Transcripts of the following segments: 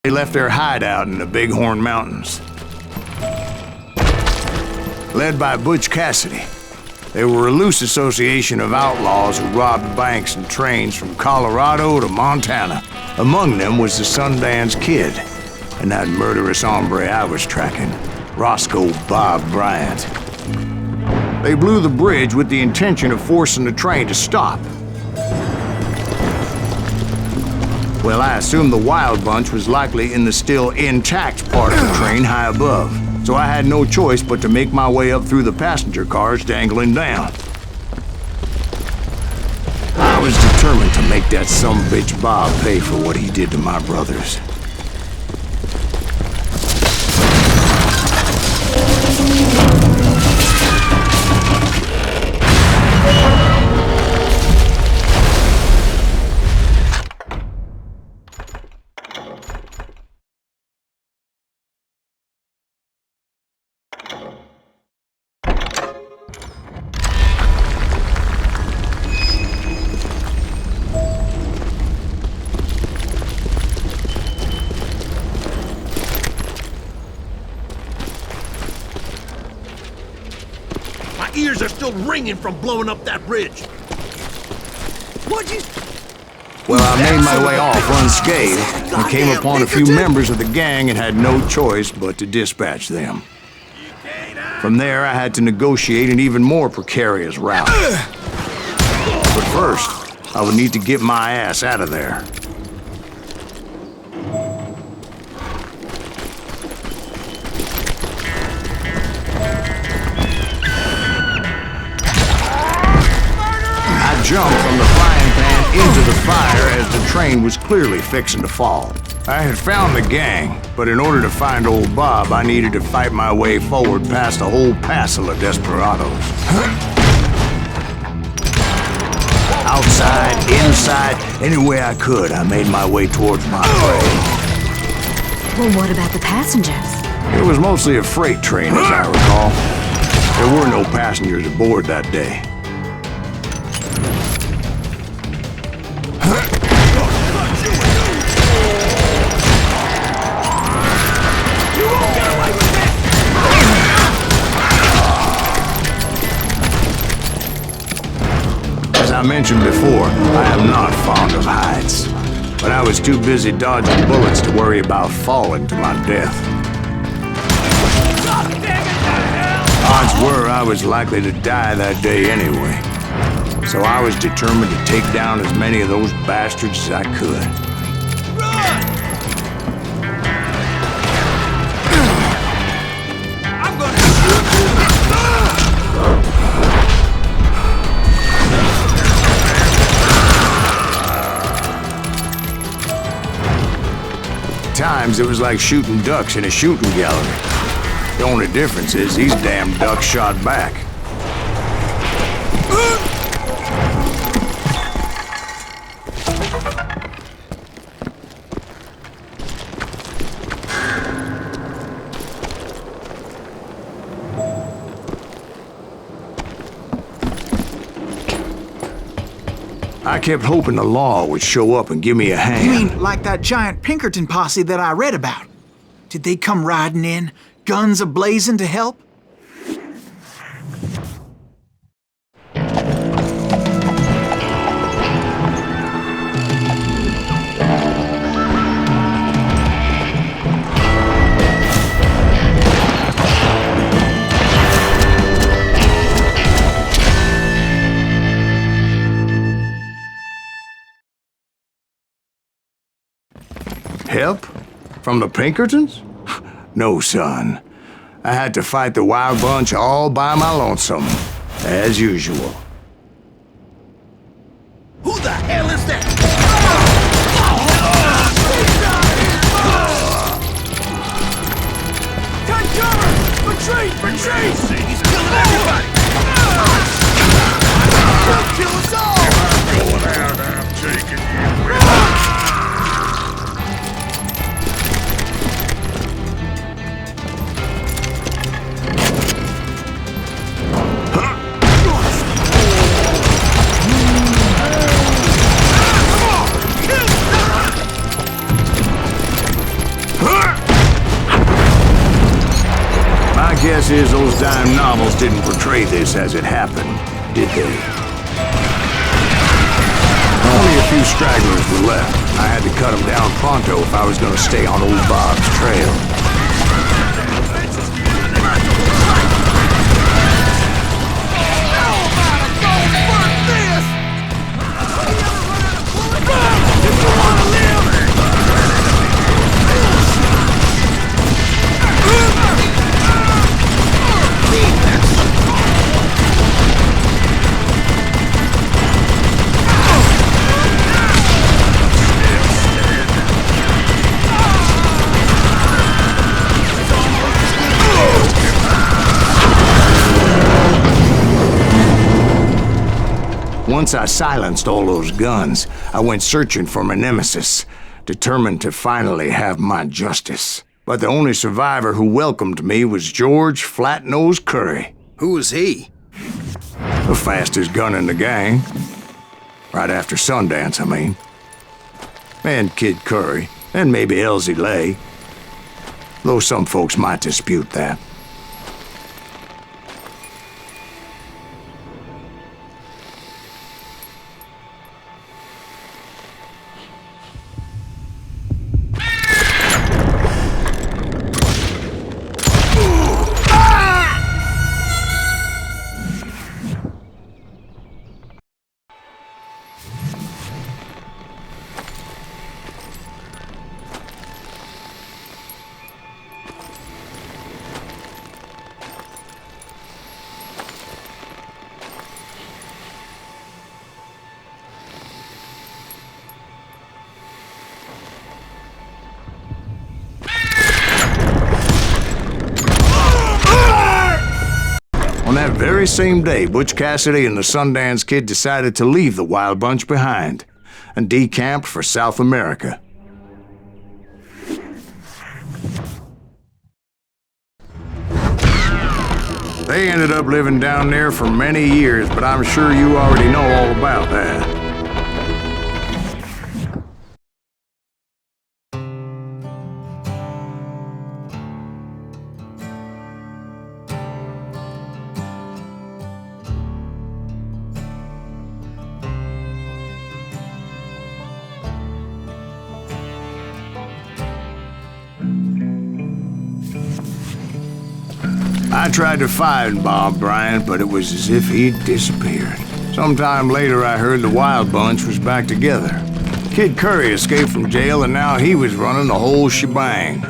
They left their hideout in the Bighorn Mountains. Led by Butch Cassidy, they were a loose association of outlaws who robbed banks and trains from Colorado to Montana. Among them was the Sundance Kid, and that murderous hombre I was tracking, Roscoe Bob Bryant. They blew the bridge with the intention of forcing the train to stop. Well, I assumed the Wild Bunch was likely in the still intact part of the train high above, so I had no choice but to make my way up through the passenger cars dangling down. I was determined to make that sumbitch Bob pay for what he did to my brothers. Ears are still ringing from blowing up that bridge. What'd you... Well, I made my way off unscathed and came upon a few members of the gang and had no choice but to dispatch them. From there, I had to negotiate an even more precarious route. But first, I would need to get my ass out of there. Jumped from the frying pan into the fire as the train was clearly fixing to fall. I had found the gang, but in order to find old Bob, I needed to fight my way forward past a whole passel of desperados. Outside, inside, any way I could, I made my way towards my prey. Well, what about the passengers? It was mostly a freight train, as I recall. There were no passengers aboard that day. As I mentioned before, I am not fond of heights, but I was too busy dodging bullets to worry about falling to my death. Odds were I was likely to die that day anyway, so I was determined to take down as many of those bastards as I could. Times it was like shooting ducks in a shooting gallery. The only difference is these damn ducks shot back. I kept hoping the law would show up and give me a hand. You mean like that giant Pinkerton posse that I read about? Did they come riding in, guns a-blazing to help? Help? From the Pinkertons? No, son. I had to fight the Wild Bunch all by my lonesome, as usual. Who the hell is that? Take cover! Retreat! Retreat! He's killing everybody! He'll kill us all! If I'm going out, I'm taking you with me. Guess is those dime novels didn't portray this as it happened, did they? Only a few stragglers were left. I had to cut them down pronto if I was going to stay on old Bob's trail. Once I silenced all those guns, I went searching for my nemesis, determined to finally have my justice. But the only survivor who welcomed me was George Flat-Nose Curry. Who was he? The fastest gun in the gang. Right after Sundance, I mean. And Kid Curry, and maybe Elsie Lay. Though some folks might dispute that. On that very same day, Butch Cassidy and the Sundance Kid decided to leave the Wild Bunch behind and decamped for South America. They ended up living down there for many years, but I'm sure you already know all about that. I tried to find Bob Bryant, but it was as if he'd disappeared. Sometime later, I heard the Wild Bunch was back together. Kid Curry escaped from jail, and now he was running the whole shebang.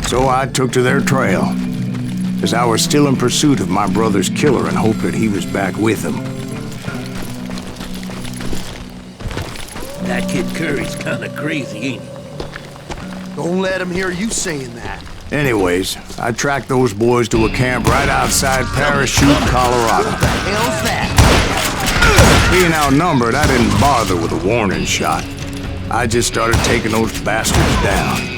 So I took to their trail, as I was still in pursuit of my brother's killer and hoped that he was back with him. That Kid Curry's kinda crazy, ain't he? Don't let him hear you saying that. Anyways, I tracked those boys to a camp right outside Parachute, Colorado. What the hell's that? Being outnumbered, I didn't bother with a warning shot. I just started taking those bastards down.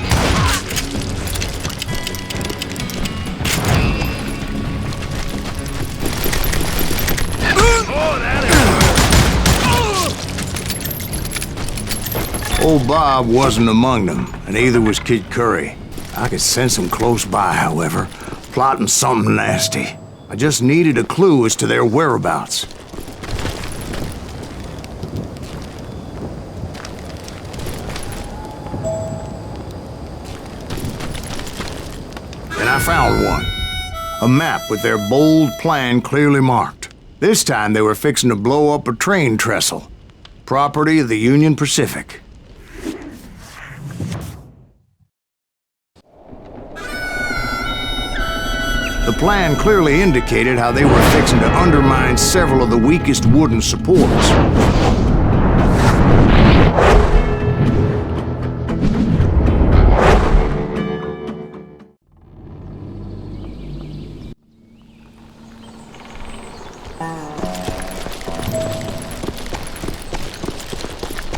Old Bob wasn't among them, and neither was Kid Curry. I could sense him close by, however, plotting something nasty. I just needed a clue as to their whereabouts. And I found one. A map with their bold plan clearly marked. This time they were fixing to blow up a train trestle. Property of the Union Pacific. The plan clearly indicated how they were fixing to undermine several of the weakest wooden supports.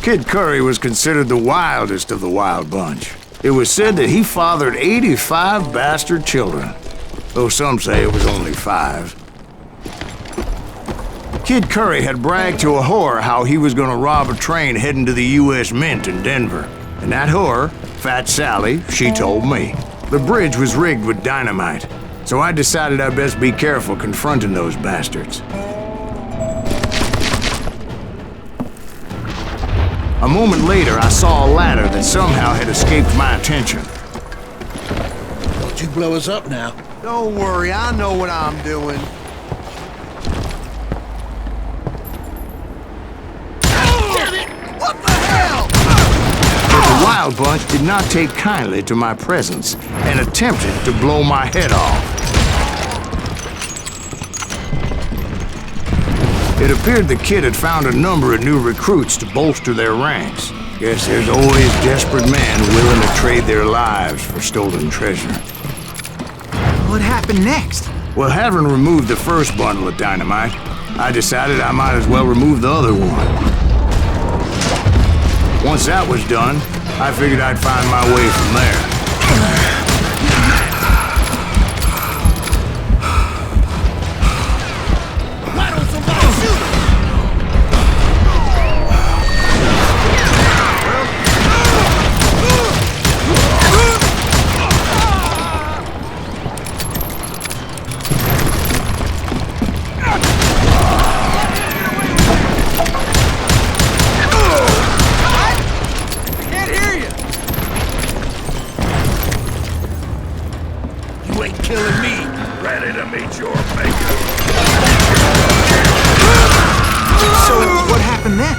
Kid Curry was considered the wildest of the Wild Bunch. It was said that he fathered 85 bastard children, though some say it was only 5. Kid Curry had bragged to a whore how he was gonna rob a train heading to the U.S. Mint in Denver. And that whore, Fat Sally, she told me. The bridge was rigged with dynamite, so I decided I'd best be careful confronting those bastards. A moment later, I saw a ladder that somehow had escaped my attention. Don't you blow us up now. Don't worry, I know what I'm doing. What the hell? But the Wild Bunch did not take kindly to my presence and attempted to blow my head off. It appeared the kid had found a number of new recruits to bolster their ranks. Guess there's always desperate men willing to trade their lives for stolen treasure. What happened next? Well, having removed the first bundle of dynamite, I decided I might as well remove the other one. Once that was done, I figured I'd find my way from there. Why don't somebody shoot him? You ain't killing me. Ready to meet your maker. So, what happened then?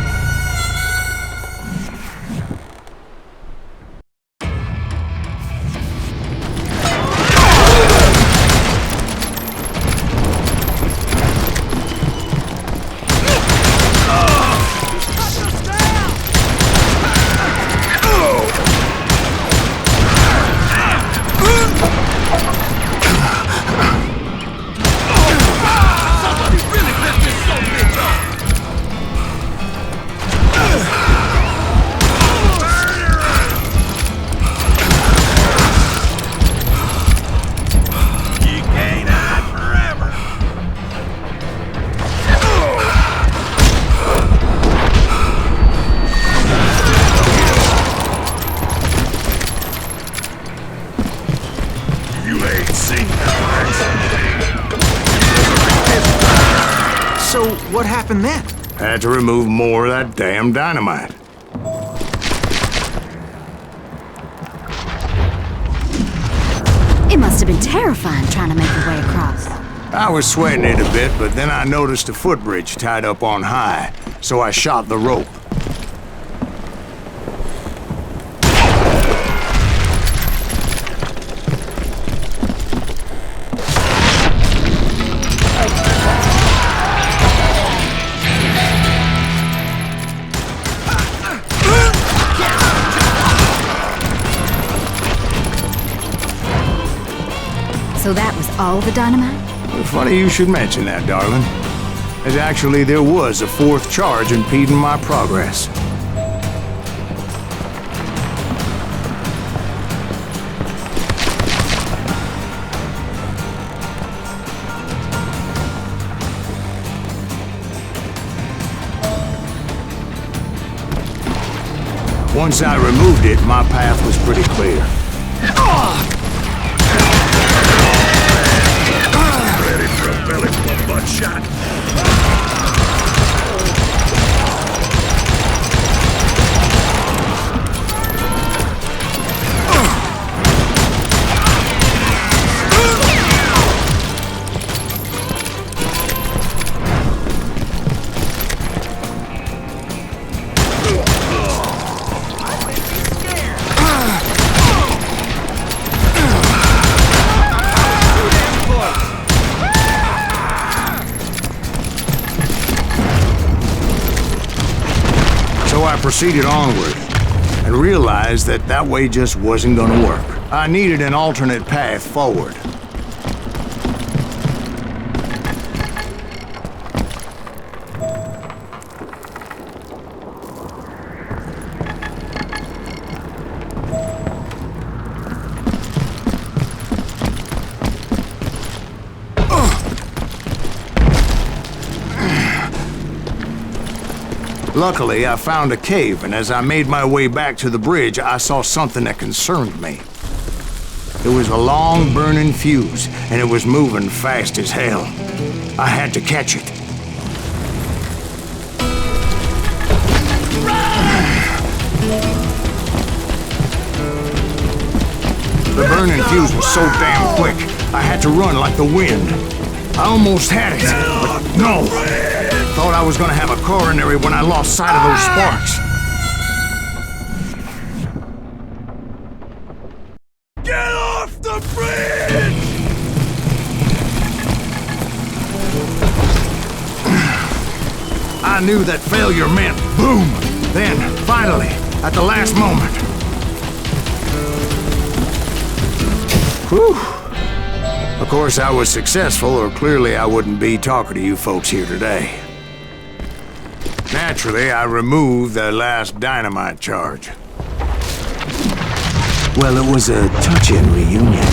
So, what happened then? Had to remove more of that damn dynamite. It must have been terrifying trying to make your way across. I was sweating it a bit, but then I noticed a footbridge tied up on high, so I shot the rope. So that was all the dynamite? Funny you should mention that, darling. As actually there was a fourth charge impeding my progress. Once I removed it, my path was pretty clear. Ready for a belly full of butt shot. So I proceeded onward and realized that that way just wasn't gonna work. I needed an alternate path forward. Luckily, I found a cave, and as I made my way back to the bridge, I saw something that concerned me. It was a long, burning fuse, and it was moving fast as hell. I had to catch it. The burning fuse was so damn quick, I had to run like the wind. I almost had it, but no. Thought I was gonna have a coronary when I lost sight of those sparks. Get off the bridge! I knew that failure meant boom. Then, finally, at the last moment. Whew. Of course, I was successful, or clearly I wouldn't be talking to you folks here today. Naturally, I removed the last dynamite charge. Well, it was a touching reunion.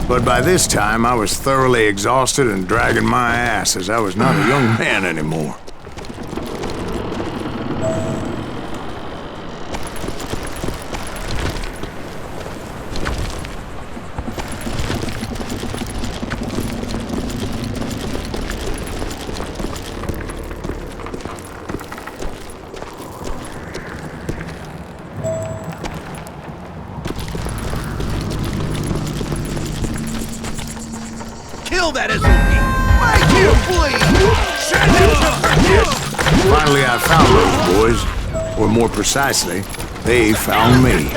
But by this time, I was thoroughly exhausted and dragging my ass as I was not a young man anymore. Kill that SOB! Make him bleed! Finally, I found those boys. Or more precisely, they found me.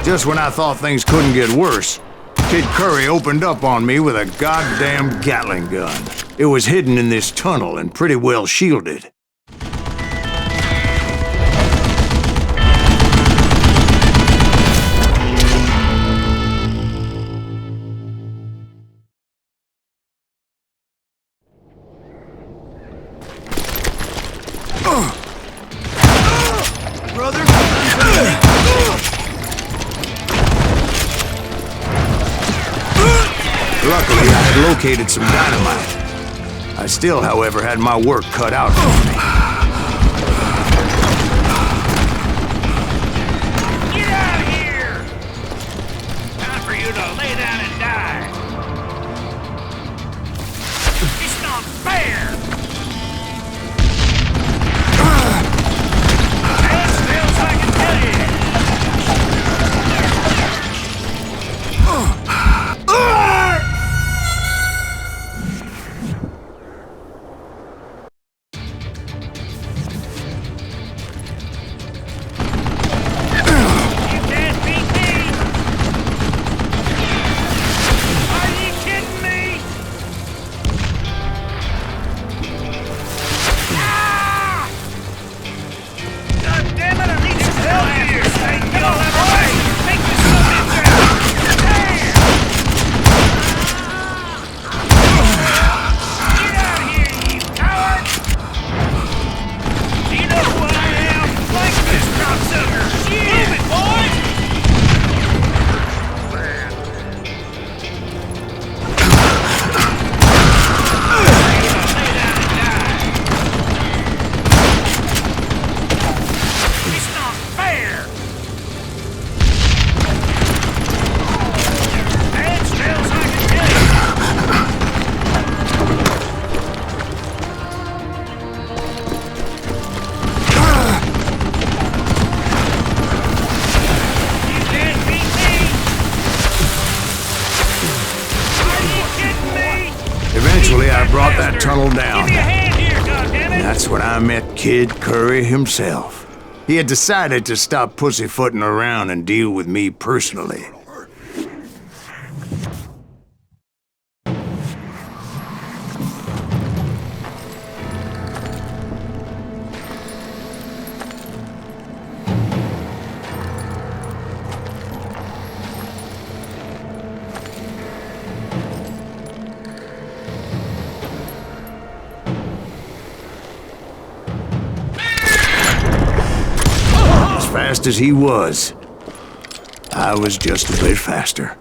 Just when I thought things couldn't get worse, Kid Curry opened up on me with a goddamn Gatling gun. It was hidden in this tunnel and pretty well shielded. Brother! Luckily, I had located some dynamite. I still, however, had my work cut out for me. Get out of here! Time for you to lay down and die. It's not fair! Stand still so I can tell you. tunnel down. Give me a hand here, goddammit! That's when I met Kid Curry himself. He had decided to stop pussyfooting around and deal with me personally. Fast as he was, I was just a bit faster.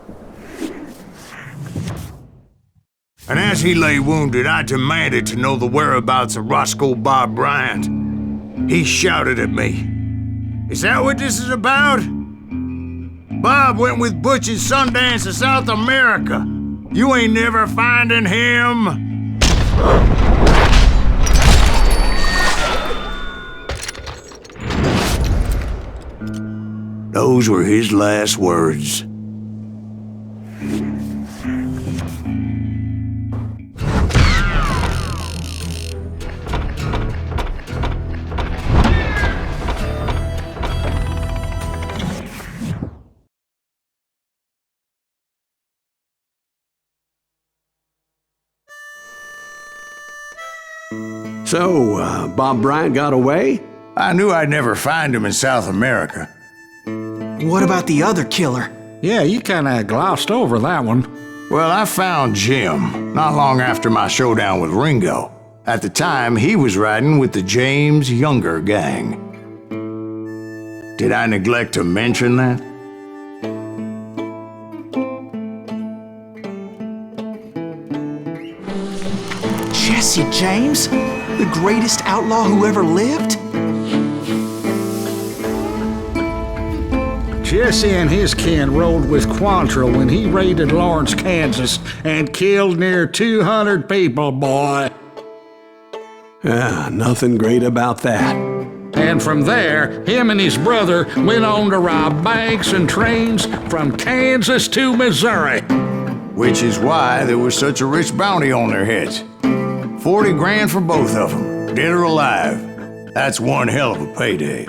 And as he lay wounded, I demanded to know the whereabouts of Roscoe Bob Bryant. He shouted at me, "Is that what this is about? Bob went with Butch and Sundance to South America. You ain't never finding him." Those were his last words. So, Bob Bryant got away? I knew I'd never find him in South America. What about the other killer? Yeah, you kinda glossed over that one. Well, I found Jim not long after my showdown with Ringo. At the time, he was riding with the James Younger gang. Did I neglect to mention that? Jesse James? The greatest outlaw who ever lived? Jesse and his kin rode with Quantrill when he raided Lawrence, Kansas, and killed near 200 people, boy. Nothing great about that. And from there, him and his brother went on to rob banks and trains from Kansas to Missouri. Which is why there was such a rich bounty on their heads. 40 grand for both of them, dead or alive. That's one hell of a payday.